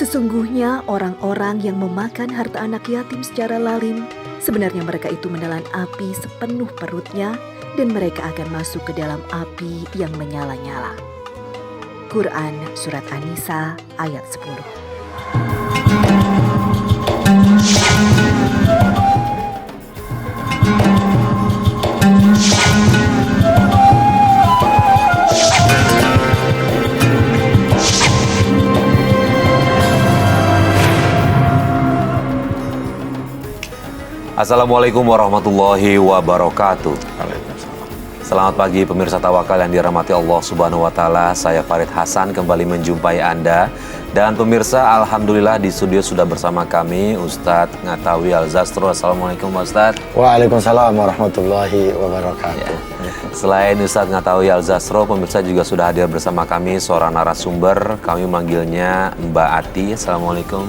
Sesungguhnya orang-orang yang memakan harta anak yatim secara lalim, sebenarnya mereka itu menelan api sepenuh perutnya dan mereka akan masuk ke dalam api yang menyala-nyala. Quran Surat An-Nisa ayat 10. Assalamualaikum warahmatullahi wabarakatuh. Selamat pagi pemirsa Tawakal yang dirahmati Allah Subhanahu wa taala. Saya Farid Hasan kembali menjumpai Anda. Dan pemirsa, alhamdulillah di studio sudah bersama kami Ustadz Ngatawi Al-Zastro. Assalamualaikum Ustadz. Waalaikumsalam warahmatullahi wabarakatuh. Selain Ustadz Ngatawi Al-Zastro, pemirsa juga sudah hadir bersama kami seorang narasumber. Kami manggilnya Mbak Ati. Assalamualaikum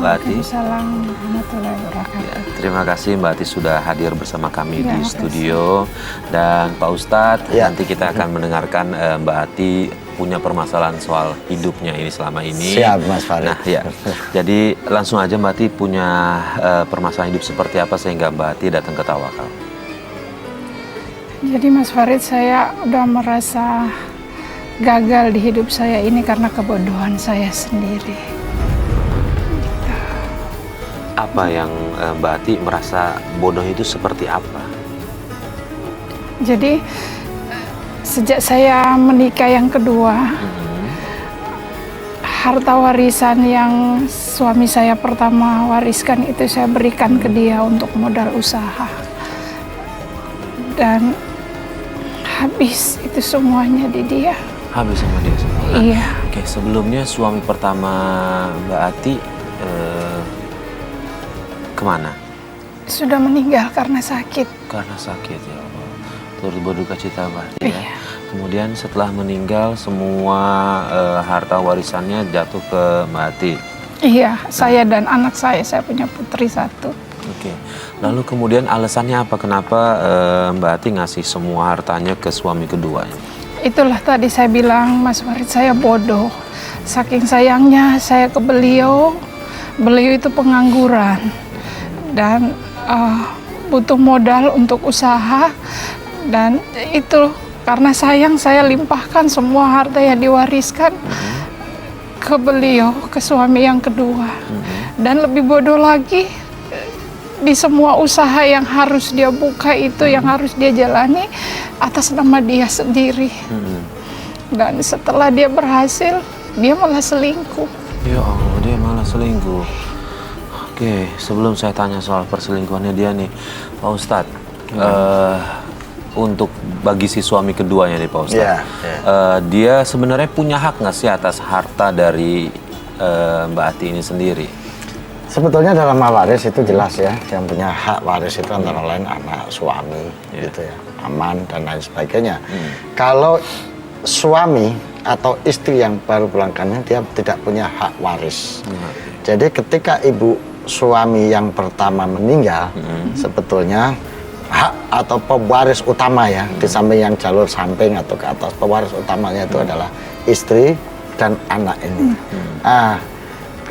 Mbak Ati. Waalaikumsalam warahmatullahi wabarakatuh. Terima kasih Mbak Ati sudah hadir bersama kami di studio. Dan Pak Ustadz, nanti kita akan mendengarkan Mbak Ati punya permasalahan soal hidupnya ini selama ini. Siap Mas Farid. Nah ya, jadi langsung aja Mbak Ati punya permasalahan hidup seperti apa sehingga Mbak Ati datang ke Tawakal. Jadi Mas Farid, saya udah merasa gagal di hidup saya ini karena kebodohan saya sendiri. Apa yang Mbak Ati merasa bodoh itu seperti apa? Jadi sejak saya menikah yang kedua, harta warisan yang suami saya pertama wariskan itu saya berikan ke dia untuk modal usaha. Dan habis itu semuanya di dia. Habis sama dia semua? Nah, iya. Oke, sebelumnya suami pertama Mbak Ati kemana? Sudah meninggal karena sakit. Karena sakit, ya Allah. Turut berduka cita Mbak Ati ya. Iya. Kemudian setelah meninggal semua harta warisannya jatuh ke Mbak Ati. Iya, saya dan anak saya punya putri satu. Oke. Lalu kemudian alasannya apa? Kenapa Mbak Ati ngasih semua hartanya ke suami keduanya? Itulah tadi saya bilang, Mas Farid, saya bodoh. Saking sayangnya saya ke beliau itu pengangguran dan butuh modal untuk usaha, dan itu karena sayang saya limpahkan semua harta yang diwariskan ke beliau, ke suami yang kedua. Dan lebih bodoh lagi, di semua usaha yang harus dia buka itu, yang harus dia jalani atas nama dia sendiri. Dan setelah dia berhasil, dia malah selingkuh. Ya Allah, dia malah selingkuh. Oke, sebelum saya tanya soal perselingkuhannya dia nih, Pak Ustadz, untuk bagi si suami keduanya nih Pak Ustadz, dia sebenarnya punya hak nggak sih atas harta dari Mbak Ati ini sendiri? Sebetulnya dalam hak waris itu jelas ya, yang punya hak waris itu antara lain anak, suami, gitu ya, aman dan lain sebagainya. Kalau suami atau istri yang baru pulang kanan, dia tidak punya hak waris. Jadi ketika ibu suami yang pertama meninggal, sebetulnya hak atau pewaris utama ya, di samping yang jalur samping atau ke atas, pewaris utamanya itu adalah istri dan anak ini.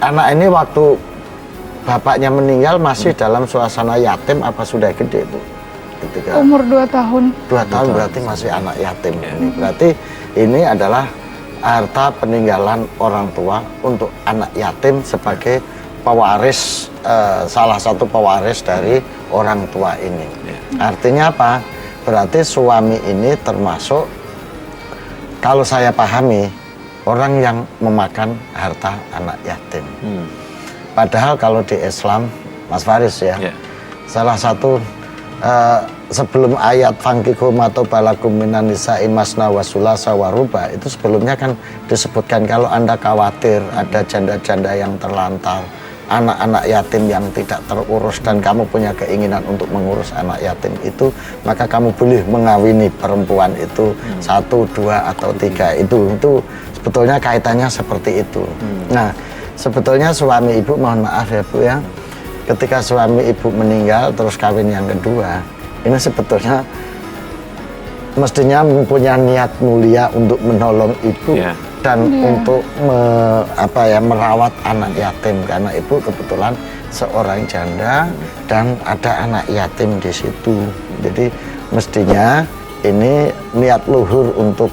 Anak ini waktu bapaknya meninggal masih dalam suasana yatim apa sudah gede Bu? Ketika Umur 2 tahun. 2 tahun berarti masih anak yatim. Ini berarti ini adalah harta peninggalan orang tua untuk anak yatim sebagai pewaris, salah satu pewaris dari orang tua ini. Artinya apa? Berarti suami ini termasuk, kalau saya pahami, orang yang memakan harta anak yatim. Padahal kalau di Islam, Mas Faris ya, salah satu sebelum ayat fangkikum atau balakum minan nisa'i masna wa sulasa wa ruba, itu sebelumnya kan disebutkan kalau Anda khawatir ada janda-janda yang terlantar, anak-anak yatim yang tidak terurus, dan kamu punya keinginan untuk mengurus anak yatim itu, maka kamu boleh mengawini perempuan itu 1, 2 atau 3. Itu sebetulnya kaitannya seperti itu. Nah, sebetulnya suami ibu, mohon maaf ya Bu ya, ketika suami ibu meninggal terus kawin yang kedua, ini sebetulnya mestinya mempunyai niat mulia untuk menolong ibu, dan untuk merawat anak yatim, karena ibu kebetulan seorang janda dan ada anak yatim di situ. Jadi mestinya ini niat luhur untuk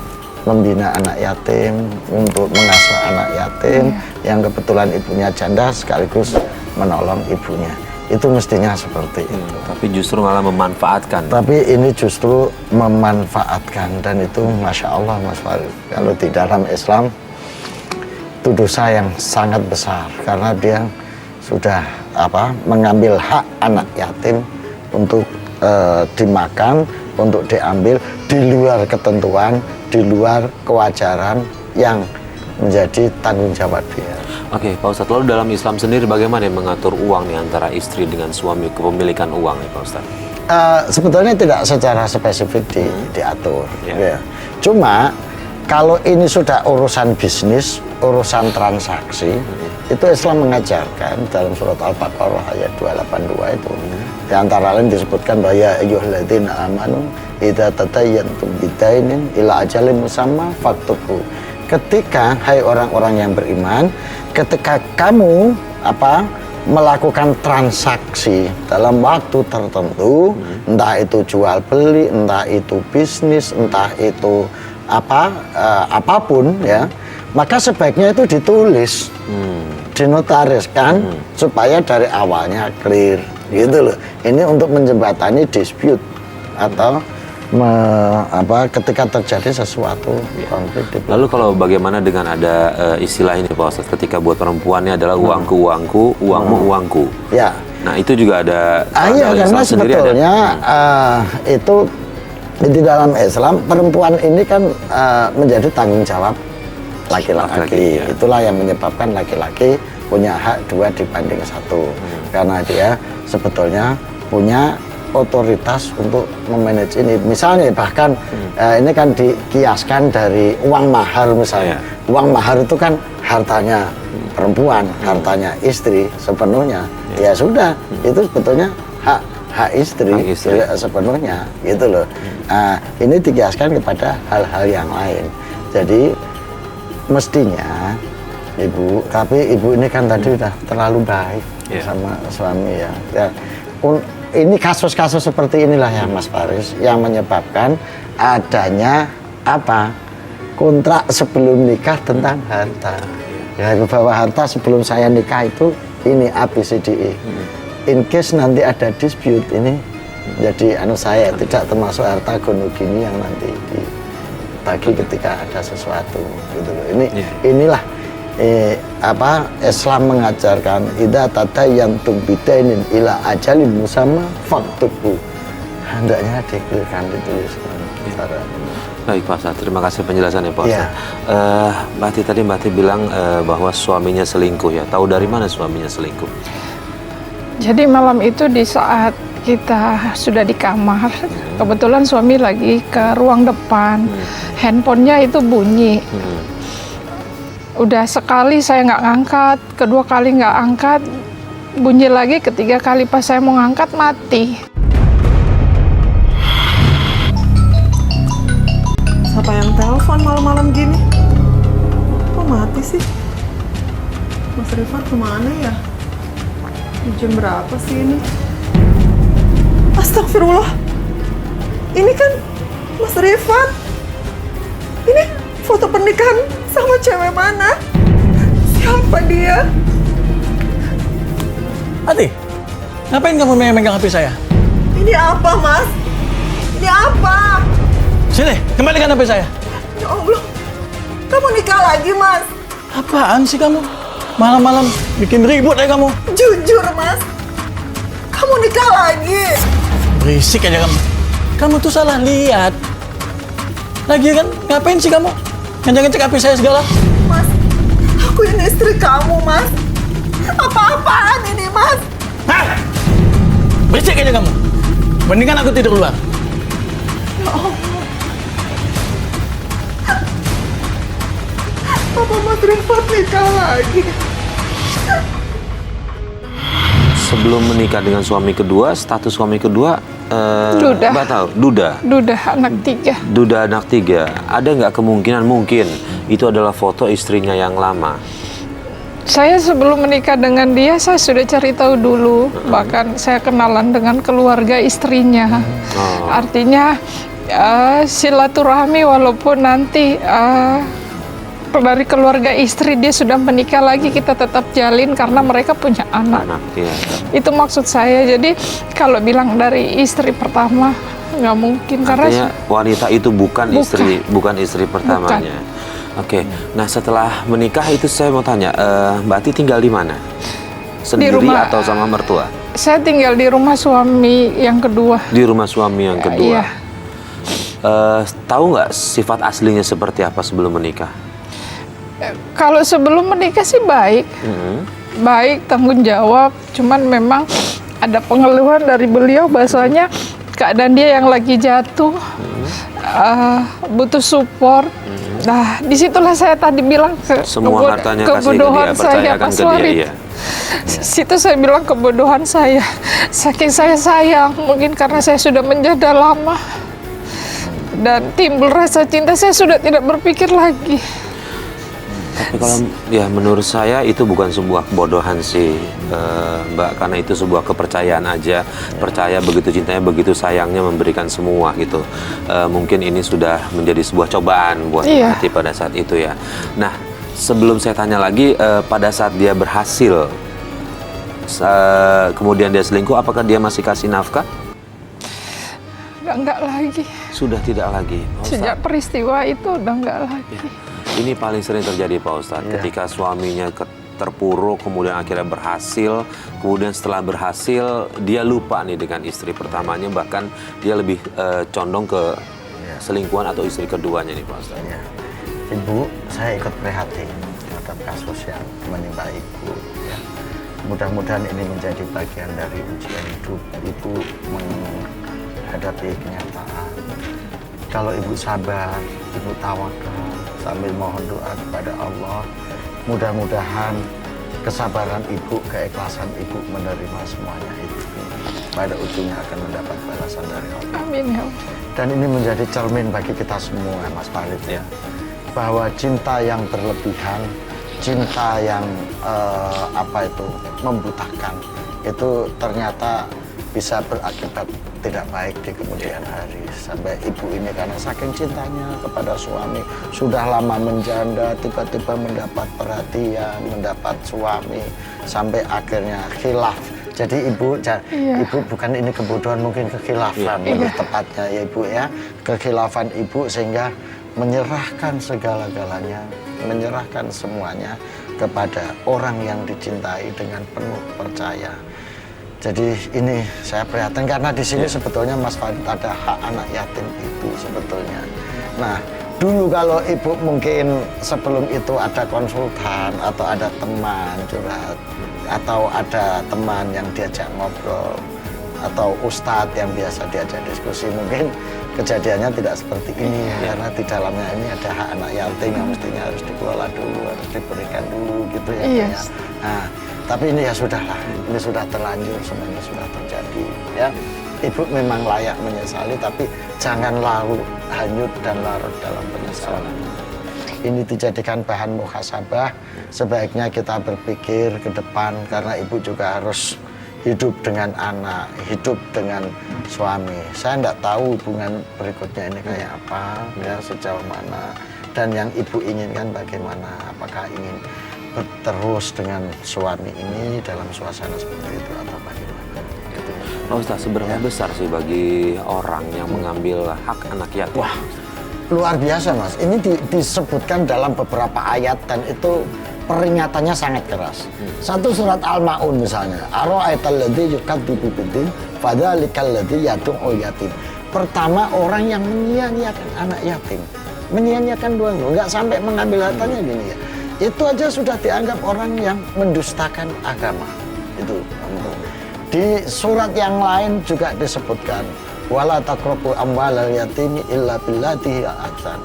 membina anak yatim, untuk mengasuh anak yatim yang kebetulan ibunya janda sekaligus menolong ibunya. Itu mestinya seperti itu. Tapi justru malah memanfaatkan. Tapi ini justru memanfaatkan, dan itu Masya Allah Mas Farid. Kalau di dalam Islam itu dosa yang sangat besar, karena dia sudah mengambil hak anak yatim untuk dimakan, untuk diambil di luar ketentuan, di luar kewajaran yang menjadi tanggung jawab dia. Oke, Pak Ustadz, lalu dalam Islam sendiri bagaimana mengatur uang nih antara istri dengan suami, kepemilikan uang nih Pak Ustadz? Sebetulnya tidak secara spesifik diatur. Ya. Ya. Cuma kalau ini sudah urusan bisnis, urusan transaksi, itu Islam mengajarkan dalam surat Al-Baqarah ayat 282 itu. Di antara lain disebutkan bahwa ya ayyuhalladzina amanu idza tatayyantum bidainin ila ajalin musamma faktubu. Ketika hai orang-orang yang beriman, ketika kamu melakukan transaksi dalam waktu tertentu, entah itu jual beli, entah itu bisnis, entah itu apapun ya, maka sebaiknya itu ditulis, dinotariskan supaya dari awalnya clear, gitu loh. Ini untuk menjembatani dispute atau ketika terjadi sesuatu konflik. Lalu kalau bagaimana dengan ada istilah ini Pak Ustadz, ketika buat perempuannya adalah uangku uangku, uangmu uangku. Ya. Nah itu juga ada. Iya, karena sebetulnya itu di dalam Islam perempuan ini kan menjadi tanggung jawab laki-laki. Ya. Itulah yang menyebabkan laki-laki punya hak 2 dibanding 1. Karena dia sebetulnya punya otoritas untuk memanage ini. Misalnya bahkan ini kan dikiaskan dari uang mahar misalnya. Uang mahar itu kan hartanya perempuan, hartanya istri sepenuhnya. Ya sudah, itu sebetulnya hak istri sepenuhnya, gitu loh. Ini dikiaskan kepada hal-hal yang lain. Jadi mestinya ibu, tapi ibu ini kan tadi udah terlalu baik sama suami ya. Ini kasus-kasus seperti inilah ya Mas Faris yang menyebabkan adanya kontrak sebelum nikah tentang harta. Ya, bahwa harta sebelum saya nikah itu ini ABCDE. In case nanti ada dispute ini jadi saya tidak termasuk harta gono gini yang nanti dibagi ketika ada sesuatu, gitu loh. Inilah Islam mengajarkan idza tatayyantum bidainin ila ajalin musamma faktubu. Hendaknya dikirkan dituliskan. Baik Pak Ustadz, terima kasih penjelasannya Pak Ustadz. Mbak Ati tadi bilang bahwa suaminya selingkuh ya. Tahu dari mana suaminya selingkuh? Jadi malam itu di saat kita sudah di kamar, kebetulan suami lagi ke ruang depan, handphonenya itu bunyi. Udah sekali saya nggak ngangkat, kedua kali nggak angkat, bunyi lagi, ketiga kali pas saya mau ngangkat mati. Siapa yang telepon malam-malam gini? Kok mati sih? Mas Rifat kemana ya? Jam berapa sih ini? Astagfirullah. Ini kan Mas Rifat. Ini foto pernikahan sama cewek mana? Siapa dia? Ati, ngapain kamu megang HP saya? Ini apa, Mas? Ini apa? Sini, kembalikan HP saya. Ya Allah, kamu nikah lagi, Mas? Apaan sih kamu? Malam-malam bikin ribut ya kamu. Jujur, Mas. Kamu nikah lagi. Berisik aja kamu. Kamu tuh salah lihat. Lagi kan, ngapain sih kamu? Ngecek-ngecek HP saya segala. Mas, aku ini istri kamu, Mas. Apa-apaan ini, Mas? Hah? Berisik aja kamu. Mendingan aku tidur luar. Ya Allah. Apa Mas Rifat nikah lagi? Sebelum menikah dengan suami kedua, status suami kedua Duda. batal. Duda Anak 3. Duda anak 3. Ada nggak kemungkinan mungkin Itu adalah foto istrinya yang lama. Saya sebelum menikah dengan dia, saya sudah cari tahu dulu. Bahkan saya kenalan dengan keluarga istrinya. Artinya silaturahmi, walaupun nanti dari keluarga istri dia sudah menikah lagi, kita tetap jalin karena mereka punya anak. Iya. Itu maksud saya. Jadi kalau bilang dari istri pertama, nggak mungkin. Artinya Karena wanita itu bukan istri pertamanya. Oke. Nah, setelah menikah itu saya mau tanya, Mbak Ati tinggal di mana? Sendiri rumah, atau sama mertua? saya tinggal di rumah suami yang kedua. Di rumah suami yang kedua. Iya. Tahu nggak sifat aslinya seperti apa sebelum menikah? Kalau sebelum menikah sih baik. Baik, tanggung jawab. Cuman memang ada pengeluhan dari beliau, bahasanya keadaan dia yang lagi jatuh, butuh support. Nah, disitulah saya tadi bilang Semua hartanya kasih ke kebodohan dia, saya, percayakan Pak ke Suarit. dia. Iya. Situ saya bilang kebodohan saya. Saking saya sayang, mungkin karena saya sudah menjanda lama dan timbul rasa cinta, saya sudah tidak berpikir lagi. Tapi kalau ya menurut saya itu bukan sebuah kebodohan sih, Mbak, karena itu sebuah kepercayaan aja. Percaya begitu cintanya, begitu sayangnya, memberikan semua gitu. Mungkin ini sudah menjadi sebuah cobaan buat Mbak Ati pada saat itu ya. Nah, sebelum saya tanya lagi, pada saat dia berhasil, kemudian dia selingkuh, apakah dia masih kasih nafkah? Enggak lagi. Sudah tidak lagi. Pak Ustadz. Sejak peristiwa itu udah enggak lagi. Ini paling sering terjadi Pak Ustadz, ketika suaminya terpuruk, kemudian akhirnya berhasil, kemudian setelah berhasil, dia lupa nih dengan istri pertamanya, bahkan dia lebih condong ke selingkuhan atau istri keduanya nih Pak Ustadz. Ya. Ibu, saya ikut prihatin terhadap kasus yang menimpa Ibu. Ya. Mudah-mudahan ini menjadi bagian dari ujian hidup Ibu menghadapi kenyataan. Kalau Ibu sabar, Ibu tawakal, sambil mohon doa kepada Allah, mudah-mudahan kesabaran Ibu, keikhlasan Ibu menerima semuanya itu pada ujungnya akan mendapat balasan dari Allah. Amin ya Allah. Dan ini menjadi cermin bagi kita semua, Mas Farid, ya, bahwa cinta yang berlebihan, cinta yang membutakan, itu ternyata bisa berakibat tidak baik di kemudian hari. Sampai ibu ini karena saking cintanya kepada suami, sudah lama menjanda, tiba-tiba mendapat perhatian, mendapat suami, sampai akhirnya khilaf. Jadi ibu bukan ini kebodohan, mungkin kekhilafan lebih tepatnya ya Ibu ya, kekhilafan Ibu sehingga menyerahkan segala-galanya, menyerahkan semuanya kepada orang yang dicintai dengan penuh percaya. Jadi ini saya prihatin karena di sini sebetulnya Mas Farid ada hak anak yatim itu sebetulnya. Nah, dulu kalau Ibu mungkin sebelum itu ada konsultan atau ada teman curhat atau ada teman yang diajak ngobrol atau ustadz yang biasa diajak diskusi, mungkin kejadiannya tidak seperti ini karena di dalamnya ini ada hak anak yatim yang mestinya harus dikelola dulu, harus diberikan dulu gitu ya. Yes. Nah, tapi ini ya sudahlah, ini sudah terlanjur, semuanya sudah terjadi ya. Ibu memang layak menyesali, tapi jangan larut hanyut dan larut dalam penyesalan. Ini dijadikan bahan muhasabah, sebaiknya kita berpikir ke depan karena ibu juga harus hidup dengan anak, hidup dengan suami. Saya tidak tahu hubungan berikutnya ini kayak apa, ya sejauh mana, dan yang ibu inginkan bagaimana, apakah ingin terus dengan suami ini dalam suasana seperti itu atau bagaimana? Gitu. Pak Ustadz, seberapa besar sih bagi orang yang mengambil hak anak yatim? Wah, luar biasa Mas. Ini disebutkan dalam beberapa ayat dan itu peringatannya sangat keras. Satu surat Al-Ma'un misalnya, ara'aital ladzi yukadzibu biddin fadzalikal ladzi yad'u yatim. Pertama, orang yang menyia-nyiakan anak yatim, menyia-nyiakan dua, enggak sampai mengambil hartanya gini ya. Itu aja sudah dianggap orang yang mendustakan agama. Itu. Di surat yang lain juga disebutkan wala taqrabu amwalal yatimi illa billati hiya ahsan.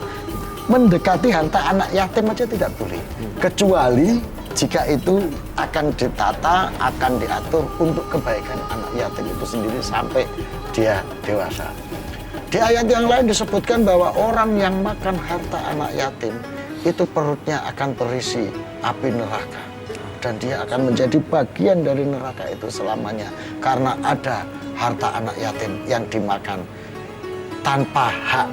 Mendekati harta anak yatim aja tidak boleh, kecuali jika itu akan ditata, akan diatur untuk kebaikan anak yatim itu sendiri sampai dia dewasa. Di ayat yang lain disebutkan bahwa orang yang makan harta anak yatim itu perutnya akan terisi api neraka. Dan dia akan menjadi bagian dari neraka itu selamanya. Karena ada harta anak yatim yang dimakan tanpa hak.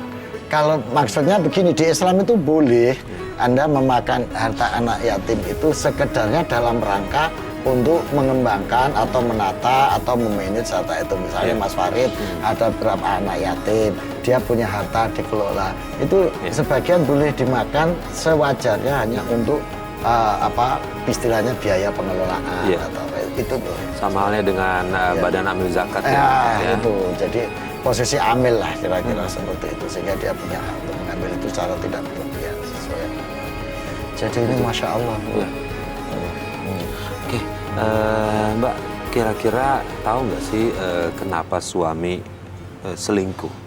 Kalau maksudnya begini, di Islam itu boleh Anda memakan harta anak yatim itu sekedarnya dalam rangka untuk mengembangkan atau menata atau memanage harta itu. Misalnya Mas Farid ada berapa anak yatim, dia punya harta dikelola. Itu sebagian boleh dimakan sewajarnya hanya untuk istilahnya biaya pengelolaan atau apa itu boleh. Sama halnya dengan badan amil zakat itu. Jadi posisi amil lah kira-kira seperti itu, sehingga dia punya hak untuk mengambil itu secara tidak berlebihan sesuai. Jadi ini masya Allah. Oke, Mbak, kira-kira tahu nggak sih kenapa suami selingkuh?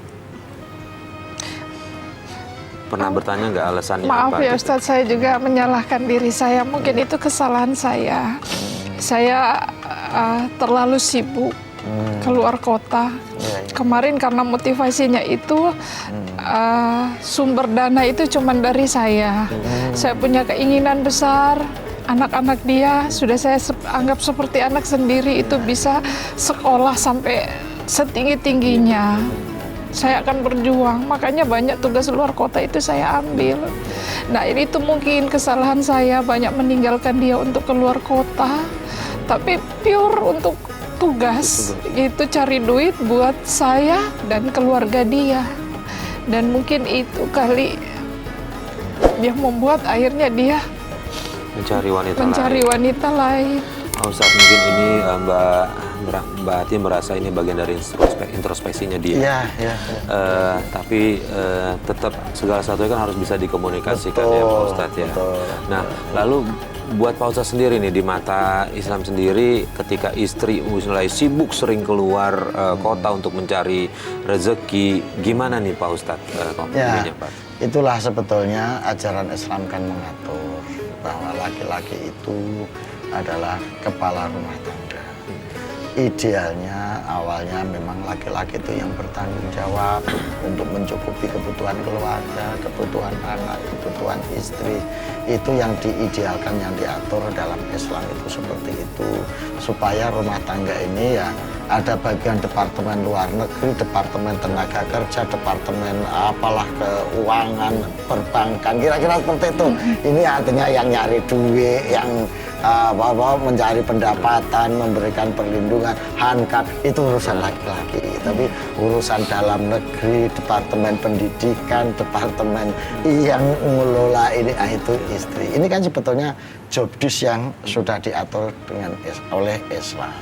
Pernah bertanya nggak alasannya Maaf apa? ya Ustadz, saya juga menyalahkan diri saya. Mungkin itu kesalahan saya. Saya terlalu sibuk keluar kota. Kemarin karena motivasinya itu sumber dana itu cuma dari saya. Saya punya keinginan besar. Anak-anak dia sudah saya anggap seperti anak sendiri, itu bisa sekolah sampai setinggi-tingginya. Saya akan berjuang, makanya banyak tugas luar kota itu saya ambil. Nah ini tuh mungkin kesalahan saya, banyak meninggalkan dia untuk keluar kota. Tapi pure untuk tugas, itu cari duit buat saya dan keluarga dia. Dan mungkin itu kali dia membuat akhirnya dia mencari wanita lain. Oh, Ustaz, mungkin ini Mbak Ati merasa ini bagian dari introspeksinya dia. Iya. Tapi tetap segala sesuatu kan harus bisa dikomunikasikan ya Pak Ustadz ya. Nah, lalu buat Pak Ustadz sendiri nih, di mata Islam sendiri, ketika istri mulai sibuk sering keluar kota untuk mencari rezeki, gimana nih Pak Ustadz? Itulah sebetulnya ajaran Islam kan mengatur bahwa laki-laki itu adalah kepala rumah tangga. Idealnya awalnya memang laki-laki itu yang bertanggung jawab untuk mencukupi kebutuhan keluarga, kebutuhan anak, kebutuhan istri. Itu yang diidealkan, yang diatur dalam Islam itu seperti itu. Supaya rumah tangga ini ya ada bagian departemen luar negeri, departemen tenaga kerja, departemen apalah keuangan, perbankan, kira-kira seperti itu. Ini artinya yang nyari duit, yang mencari pendapatan, memberikan perlindungan, hankam, itu urusan laki-laki. Tapi urusan dalam negeri, departemen pendidikan, departemen yang mengelola ini, itu istri. Ini kan sebetulnya job desk yang sudah diatur oleh Islam.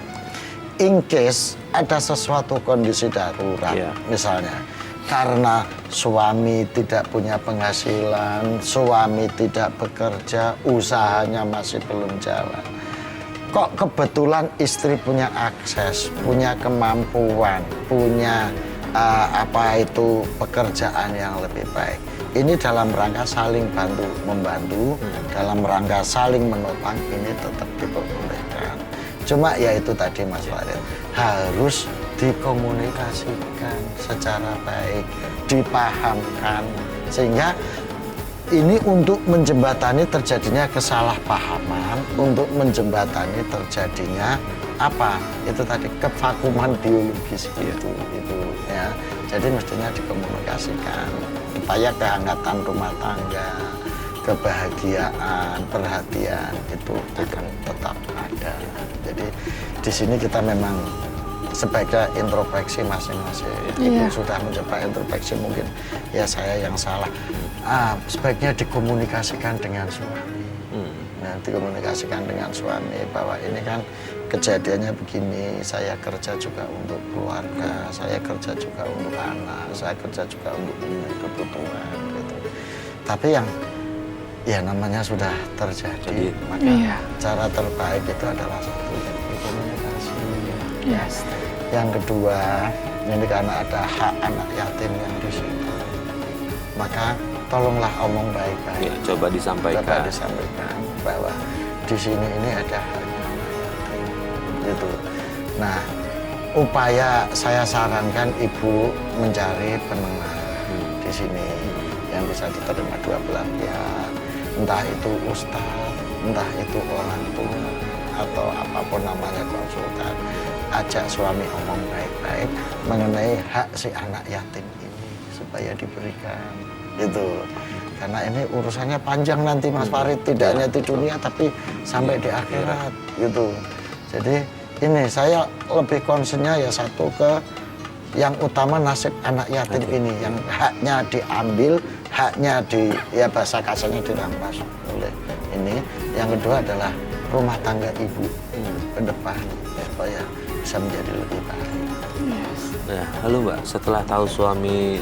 In case ada sesuatu kondisi darurat, misalnya karena suami tidak punya penghasilan, suami tidak bekerja, usahanya masih belum jalan. Kok kebetulan istri punya akses, punya kemampuan, punya pekerjaan yang lebih baik. Ini dalam rangka saling membantu, dalam rangka saling menopang, ini tetap diperbolehkan. Cuma ya itu tadi Mas Farid, harus dikomunikasikan secara baik, dipahamkan, sehingga ini untuk menjembatani terjadinya kesalahpahaman, untuk menjembatani terjadinya itu tadi kevakuman biologis itu ya. Jadi mestinya dikomunikasikan supaya kehangatan rumah tangga, kebahagiaan, perhatian itu akan tetap ada. Jadi di sini kita memang sebaiknya introspeksi masing-masing. Ibu sudah mencoba introspeksi, mungkin ya saya yang salah. Sebaiknya dikomunikasikan dengan suami. Nah, dikomunikasikan dengan suami bahwa ini kan kejadiannya begini, saya kerja juga untuk keluarga, saya kerja juga untuk anak, saya kerja juga untuk kebutuhan gitu. Tapi yang ya namanya sudah terjadi, maka cara terbaik itu adalah satu, komunikasi. Yang kedua, ini karena ada hak anak yatim yang di situ, maka tolonglah omong baik-baik. Coba disampaikan bahwa di sini ini ada haknya anak yatim, gitu. Nah, upaya saya sarankan ibu mencari penengah di sini yang bisa diterima dua belah pihak. entah itu ustadz, entah itu orang tua, atau apapun namanya konsultan, ajak suami omong baik-baik mengenai hak si anak yatim ini supaya diberikan gitu. Karena ini urusannya panjang nanti Mas Farid, tidak hanya di dunia tapi sampai di akhirat gitu. Jadi ini saya lebih concernnya ya satu ke yang utama nasib anak yatim ini, yang haknya diambil, haknya ya bahasa kasarnya dirampas oleh ini. Yang kedua adalah rumah tangga ibu ke depan supaya bisa menjadi lebih baik. Nah, lalu Mbak, setelah tahu suami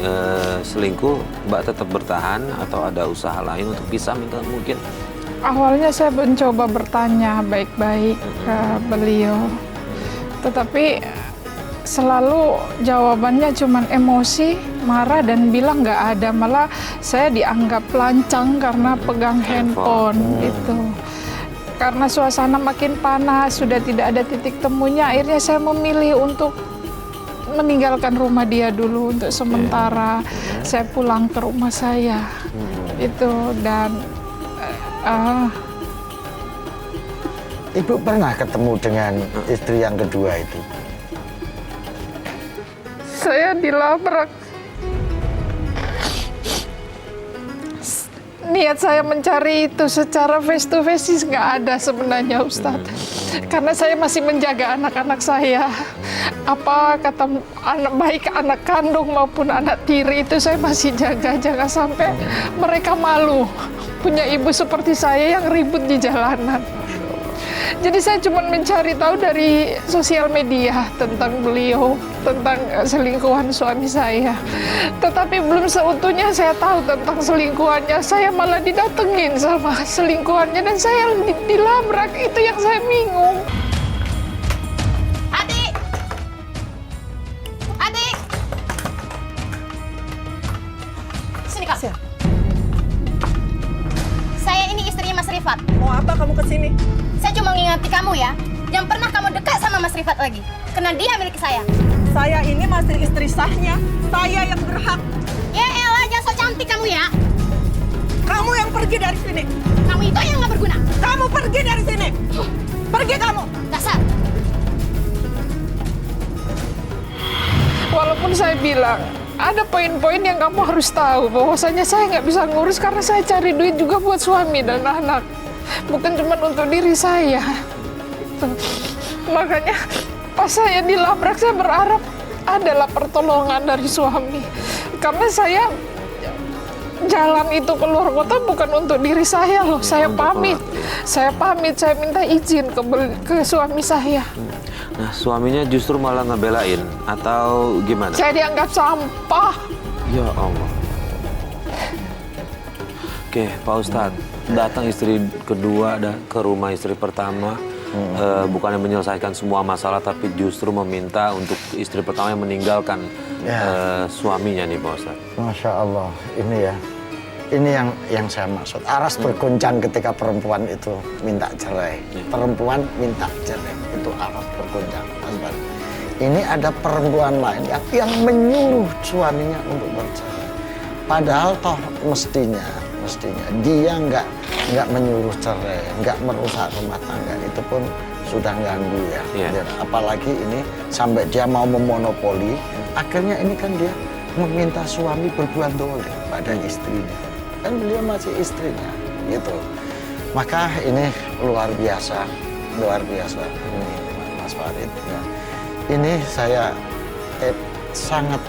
selingkuh, Mbak tetap bertahan atau ada usaha lain untuk bisa mungkin? Awalnya saya mencoba bertanya baik-baik ke beliau, tetapi selalu jawabannya cuma emosi, marah dan bilang nggak ada. Malah saya dianggap lancang karena pegang handphone itu. Karena suasana makin panas, sudah tidak ada titik temunya, akhirnya saya memilih untuk meninggalkan rumah dia dulu untuk sementara. Saya pulang ke rumah saya itu. Dan Ibu pernah ketemu dengan istri yang kedua itu? saya dilabrak. Niat saya mencari itu secara face to face sih nggak ada sebenarnya Ustadz. Karena saya masih menjaga anak-anak saya. Apa kata anak baik anak kandung maupun anak tiri itu saya masih jaga. Jangan sampai mereka malu punya ibu seperti saya yang ribut di jalanan. Jadi saya cuma mencari tahu dari sosial media tentang beliau, tentang selingkuhan suami saya. Tetapi belum seutuhnya saya tahu tentang selingkuhannya. Saya malah didatengin sama selingkuhannya dan saya dilabrak. Itu yang saya bingung. Adik! Adik! Sini Kak. Saya ini istrinya Mas Rifat. Mau apa kamu kesini? Saya cuma ngingati kamu ya. Jangan pernah kamu dekat sama Mas Rifat lagi. Karena dia milik saya. Saya ini masih istri sahnya. Saya yang berhak. Ya elah, jangan so cantik kamu ya. Kamu yang pergi dari sini. Kamu itu yang nggak berguna. Kamu pergi dari sini. Pergi kamu. Dasar. Walaupun saya bilang, ada poin-poin yang kamu harus tahu. Bahwasanya saya nggak bisa ngurus karena saya cari duit juga buat suami dan anak. Bukan cuma untuk diri saya. Makanya pas saya dilabrak, saya berharap adalah pertolongan dari suami. Karena saya jalan itu keluar kota bukan untuk diri saya loh. Saya pamit. Saya minta izin ke suami saya. Nah, suaminya justru malah ngebelain atau gimana? Saya dianggap sampah. Ya Allah. Oke, Pak Ustadz, datang istri kedua ke rumah istri pertama, bukannya menyelesaikan semua masalah, tapi justru meminta untuk istri pertama yang meninggalkan suaminya nih Pak Ustadz. Masya Allah, ini ya, ini yang saya maksud. Aras bergoncang ketika perempuan itu minta cerai. Perempuan minta cerai, itu aras bergoncang. Ini ada perempuan lain yang menyuruh suaminya untuk bercerai. Padahal toh mestinya dia nggak menyuruh cerai, nggak merusak rumah tangga, itu pun sudah ganggu ya. Apalagi ini sampai dia mau memonopoli, akhirnya ini kan dia meminta suami berbuat dolim pada istrinya. Kan beliau masih istrinya, gitu. Maka ini luar biasa ini Mas Farid. Ya. Ini saya sangat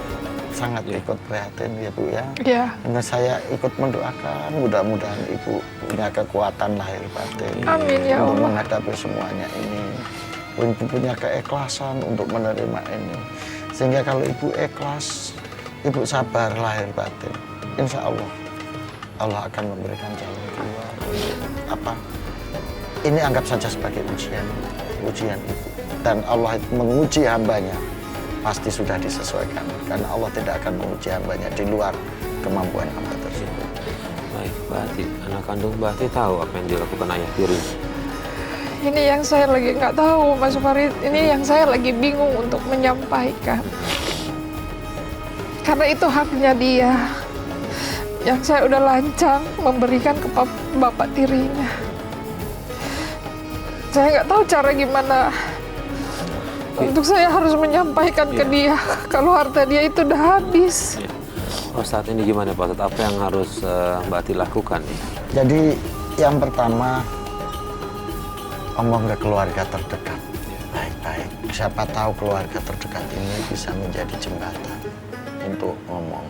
ikut prihatin ya Bu ya. Iya. Karena saya ikut mendoakan mudah-mudahan Ibu punya kekuatan lahir batin Amin ya untuk Allah. menghadapi semuanya ini. Ibu punya keikhlasan untuk menerima ini. Sehingga kalau Ibu ikhlas, Ibu sabar lahir batin, insya Allah Allah akan memberikan jalan keluar. Apa? Ini anggap saja sebagai ujian Ibu. Dan Allah itu menguji hambanya, pasti sudah disesuaikan. Karena Allah tidak akan menguji hambanya di luar kemampuan hamba tersebut. Baik, Mbak Ati, anak kandung Mbak Ati tahu apa yang dilakukan ayah tiri? Ini yang saya lagi nggak tahu, Mas Farid. Ini yang saya lagi bingung untuk menyampaikan. Karena itu haknya dia. yang saya udah lancang memberikan ke bapak tirinya. Saya nggak tahu cara gimana untuk saya harus menyampaikan ke dia kalau harta dia itu udah habis. Oh, saat ini gimana Pak Ustadz? Apa yang harus Mbak Ati lakukan nih? Jadi yang pertama, omong ke keluarga terdekat. Baik-baik. Siapa tahu keluarga terdekat ini bisa menjadi jembatan untuk ngomong,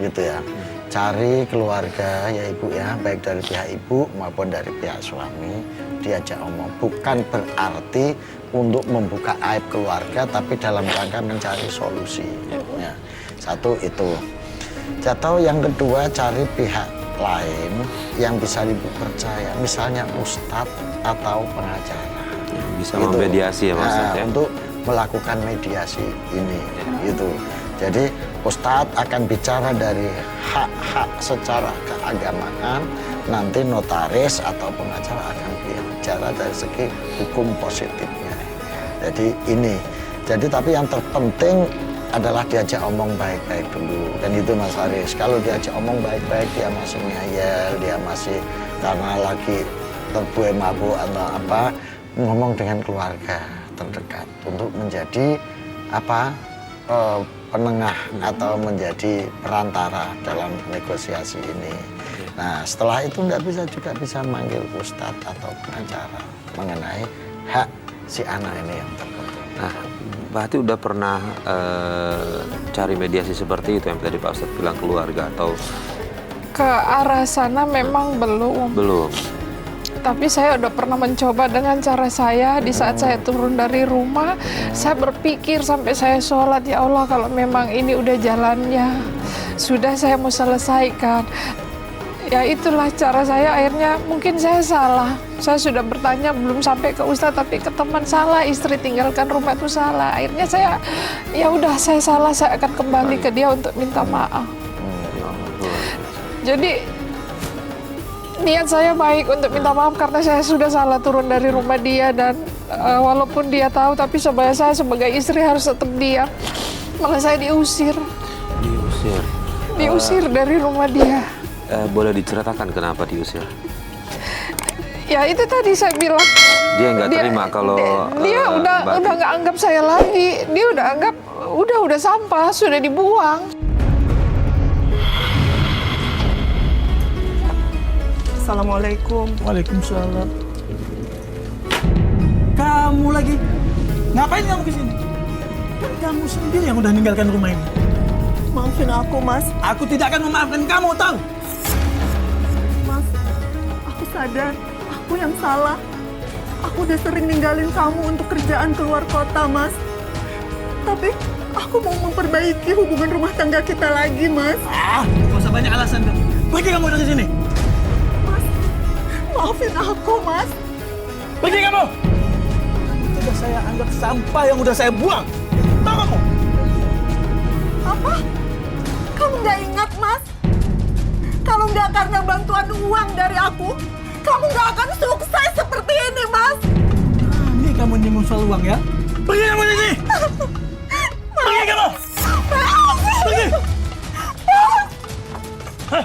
gitu ya. Cari keluarga ya ibu ya, baik dari pihak ibu maupun dari pihak suami, diajak omong. Bukan berarti untuk membuka aib keluarga, tapi dalam rangka mencari solusi. Ya. Satu itu. Atau yang kedua, cari pihak lain yang bisa dipercaya, misalnya ustadz atau pengacara. Bisa Gitu. memediasi ya Mas Ustadz ya? Untuk melakukan mediasi ini, gitu. Jadi ustadz akan bicara dari hak-hak secara keagamaan, nanti notaris atau pengacara akan bicara dari segi hukum positifnya. Jadi ini. Jadi tapi yang terpenting adalah diajak omong baik-baik dulu. Dan itu Mas Haris, kalau diajak omong baik-baik dia masih ngeyel, dia masih karena lagi terbuai mabuk atau apa, ngomong dengan keluarga terdekat untuk menjadi apa penengah atau menjadi perantara dalam negosiasi ini. Nah setelah itu nggak juga bisa manggil ustadz atau pengacara mengenai hak si anak ini yang terpenting. Nah, Mbak Ati udah pernah cari mediasi seperti itu yang tadi Pak Ustadz bilang keluarga atau Ke arah sana memang belum. belum? Tapi saya udah pernah mencoba dengan cara saya. Di saat saya turun dari rumah, saya berpikir sampai saya sholat, ya Allah kalau memang ini udah jalannya, sudah saya mau selesaikan. Ya itulah cara saya, akhirnya mungkin saya salah. Saya sudah bertanya belum sampai ke ustadz tapi ke teman, salah, istri tinggalkan rumah itu salah. Akhirnya saya, ya udah saya salah, saya akan kembali ke dia untuk minta maaf. Jadi niat saya baik untuk minta maaf karena saya sudah salah turun dari rumah dia dan walaupun dia tahu tapi saya sebagai istri harus tetap diam. Malah saya diusir. Diusir dari rumah dia. Boleh diceritakan kenapa diusir? Ya itu tadi saya bilang. Dia nggak terima kalau dia udah nggak anggap saya lagi. Dia udah anggap udah sampah, sudah dibuang. Assalamualaikum. Waalaikumsalam. Kamu lagi? Ngapain kamu kesini? Kan kamu sendiri yang udah ninggalkan rumah ini. Maafin aku, Mas. Aku tidak akan memaafkan kamu, tahu? Mas, aku sadar aku yang salah. Aku udah sering ninggalin kamu untuk kerjaan keluar kota, Mas. Tapi aku mau memperbaiki hubungan rumah tangga kita lagi, Mas. Gak usah banyak alasan kamu. Pergi kamu dari sini. Maafin aku, Mas. Pergi kamu. Itu udah saya anggap sampah yang udah saya buang. Tahu kamu? Apa? Kamu nggak ingat, Mas? Kalau nggak karena bantuan uang dari aku, kamu nggak akan sukses seperti ini, Mas. Ini kamu nyinggung soal uang ya? Pergi kamu dari sini. Pergi kamu. Pergi. Hah?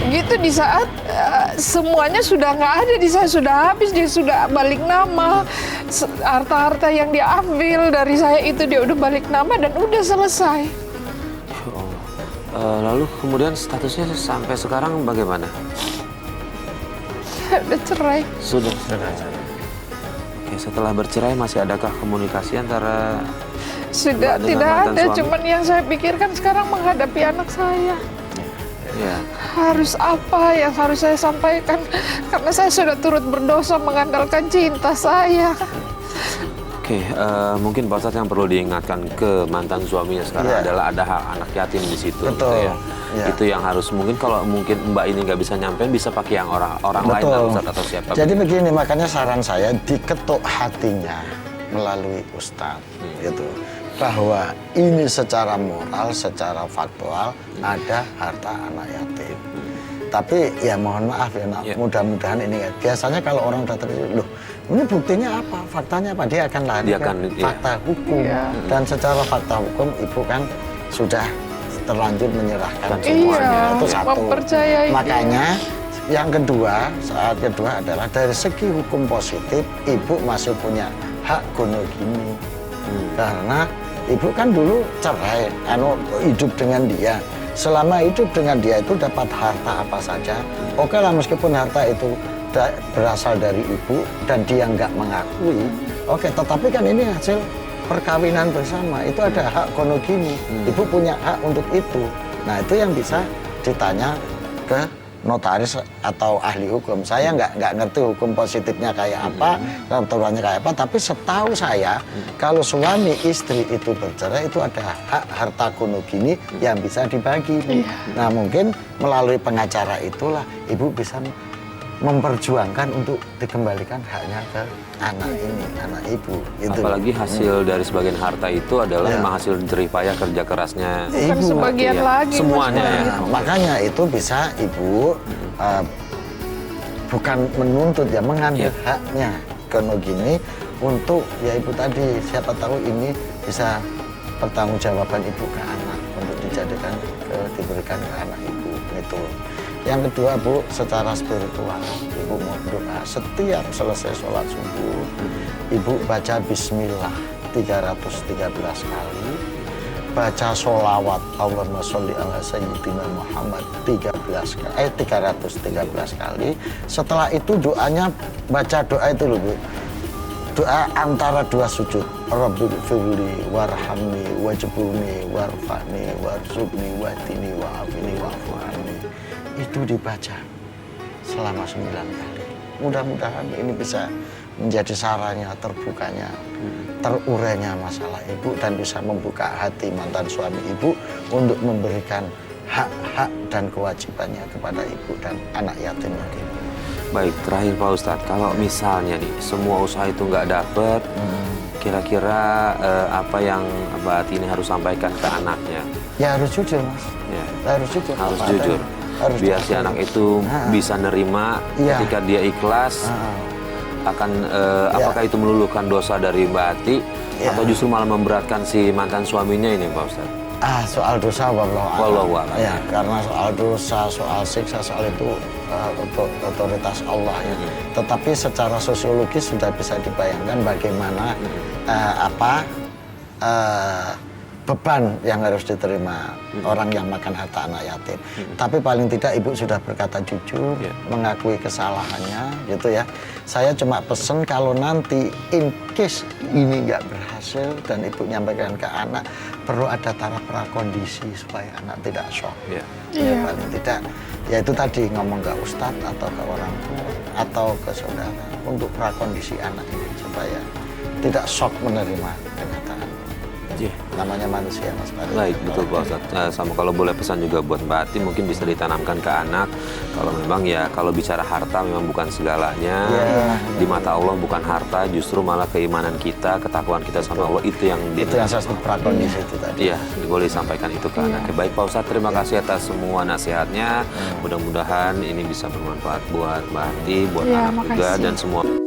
Gitu di saat semuanya sudah nggak ada, di saya sudah habis, dia sudah balik nama, harta-harta yang dia ambil dari saya itu dia udah balik nama dan udah selesai. Lalu kemudian statusnya sampai sekarang bagaimana? Udah cerai. Sudah. Oke, setelah bercerai masih adakah komunikasi antara Sudah Mbak dengan tidak mantan ada, suami? cuman yang saya pikirkan sekarang menghadapi anak saya. ya? Harus apa yang harus saya sampaikan? Karena saya sudah turut berdosa mengandalkan cinta saya. Oke, mungkin Pak Ustadz yang perlu diingatkan ke mantan suaminya sekarang adalah ada hak anak yatim di situ. Betul. Gitu ya. Iya. Itu yang harus mungkin kalau mungkin Mbak ini nggak bisa nyampein bisa pakai yang orang lain lah Ustadz atau siapa. Jadi begini, makanya saran saya diketuk hatinya melalui ustadz gitu, bahwa ini secara moral, secara faktual ada harta anak yatim. Tapi ya mohon maaf ya, mudah-mudahan ini biasanya kalau orang udah terjadi, loh Ini buktinya apa? Faktanya apa? Dia akan lari Dia ke akan, iya. fakta hukum. Dan secara fakta hukum ibu kan sudah terlanjur menyerahkan semuanya. Iya, Itu satu. mempercayai. Makanya yang kedua, saat kedua adalah dari segi hukum positif, ibu masih punya hak gonogini. Karena ibu kan dulu cerai, hidup dengan dia. Selama hidup dengan dia itu dapat harta apa saja. Oke lah, meskipun harta itu berasal dari ibu dan dia nggak mengakui. Oke, tetapi kan ini hasil perkawinan bersama. Itu ada hak gonogini. Ibu punya hak untuk itu. Nah, itu yang bisa ditanya ke notaris atau ahli hukum. Saya nggak ngerti hukum positifnya kayak apa, aturannya kayak apa, tapi setahu saya kalau suami istri itu bercerai itu ada hak harta gonogini yang bisa dibagi. Nah, mungkin melalui pengacara itulah ibu bisa memperjuangkan untuk dikembalikan haknya ke anak ini, anak ibu. Gitu. Apalagi hasil dari sebagian harta itu adalah memang hasil jerih payah kerja kerasnya Bukan Ibu. sebagian Iya. lagi. Semuanya Mas ya. Farid. Nah, makanya itu bisa ibu bukan menuntut ya, mengambil haknya gonogini untuk ya ibu tadi, siapa tahu ini bisa pertanggungjawaban ibu ke anak untuk dijadikan diberikan ke anak ibu itu. Yang kedua Bu, secara spiritual ibu mau berdoa setiap selesai sholat subuh, ibu baca Bismillah 313 kali, baca sholawat Allahumma sholli ala sayyidina Muhammad 313 kali. Setelah itu doanya baca doa itu loh Bu, doa antara dua sujud, Rabbil firli warhamni wajburni warfa'ni warzuqni wahdini wa'afini wa'fu anni. Itu dibaca selama 9 kali. Mudah-mudahan ini bisa menjadi saranya, terbukanya, terurainya masalah ibu dan bisa membuka hati mantan suami ibu untuk memberikan hak-hak dan kewajibannya kepada ibu dan anak yatim ini. Baik, terakhir Pak Ustadz, kalau misalnya nih semua usaha itu nggak dapet, kira-kira apa yang Mbak Ati ini harus sampaikan ke anaknya? Ya harus jujur Mas, Ya. harus jujur. Harus Apa jujur. adanya. Harus Biar si jujur. anak itu bisa nerima Iya. ketika dia ikhlas, akan apakah itu meluluhkan dosa dari Mbak Ati atau justru malah memberatkan si mantan suaminya ini Pak Ustadz? Soal dosa Wallahu a'lam. Ya, karena soal dosa, soal siksa, soal itu otoritas Allah ya. Tetapi secara sosiologis sudah bisa dibayangkan bagaimana beban yang harus diterima orang yang makan harta anak yatim. Tapi paling tidak ibu sudah berkata jujur, mengakui kesalahannya gitu ya. Saya cuma pesen kalau nanti in case ini nggak berhasil dan ibu nyampaikan ke anak, perlu ada taraf prakondisi supaya anak tidak shock. Ya, paling tidak, ya itu tadi ngomong ke ustadz atau ke orang tua atau ke saudara untuk prakondisi anak ini supaya tidak shock menerima kenyataan. Namanya manusia Mas Farid. Baik, betul Pak Ustadz. Sama kalau boleh pesan juga buat Mbak Ati, mungkin bisa ditanamkan ke anak. Kalau memang ya, kalau bicara harta memang bukan segalanya. Di mata Allah bukan harta, justru malah keimanan kita, ketakwaan kita sama Allah itu yang Itu yang saya sebut prakondisi itu tadi. Iya, boleh sampaikan itu ke anaknya. Baik Pak Ustadz, terima kasih atas semua nasihatnya. Mudah-mudahan ini bisa bermanfaat buat Mbak Ati, buat anak juga, makasih. dan semua.